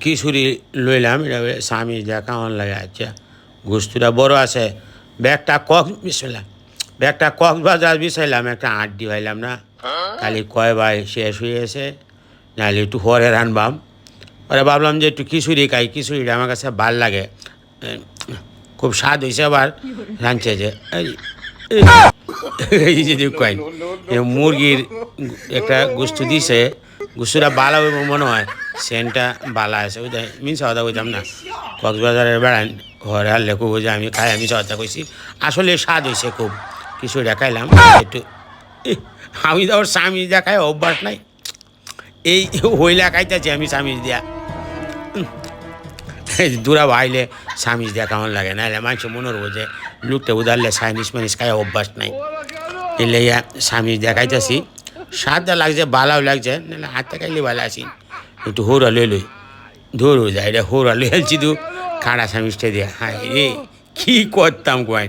খিচুড়ি লইলাম এটা স্বামী যা কেমন লাগে আচ্ছা গোস্তুটা বড় আছে ব্যাগটা বিছাইলাম ব্যাগটা কক্সবাজার বিছাইলাম একটা আড্ডি ভাইলাম না খালি কয় ভাই শেষ হয়ে গেছে নাহলে একটু হরে রানবাম পরে ভাবলাম যে একটু খিচুড়ি খাই খিচুড়িটা আমার কাছে ভাল লাগে খুব স্বাদ হয়েছে আবার রাঁধছে যে এই যদি কয় মুরগির একটা গোস্ত দিছে গোস্তুটা বালা হইব মনে হয় সেন্টটা বালা আছে ওই মিশা কথা কইতাম না কক্সবাজারের বেড়ান ঘরে হারলে খুব যে আমি খাই আমি কথা কইছি আসলে স্বাদ হয়েছে খুব খিচুড়িটা খাইলাম একটু আমি তো ওর স্বামী যা খাই অভ্যাস নাই এই হইলা খাইতেছি আমি স্বামী দিয়া দূরা ভাইলে স্বামী দিয়া কেমন লাগে নাহলে মানুষ মনে রবো যে লুকটা উদারলে চাইনিজ মাইনিজ খাই অভ্যাস নাই এলে স্বামী দেখাইতেছি স্বাদটা লাগছে বালাও লাগছে নাহলে হাতটা খাইলে ভালো আছি একটু হোরা লই লই ধরু যায় এটা হোরা লই আলছি তো খাড়া স্বামীজটা দিয়া হাই রে কী করতাম কয়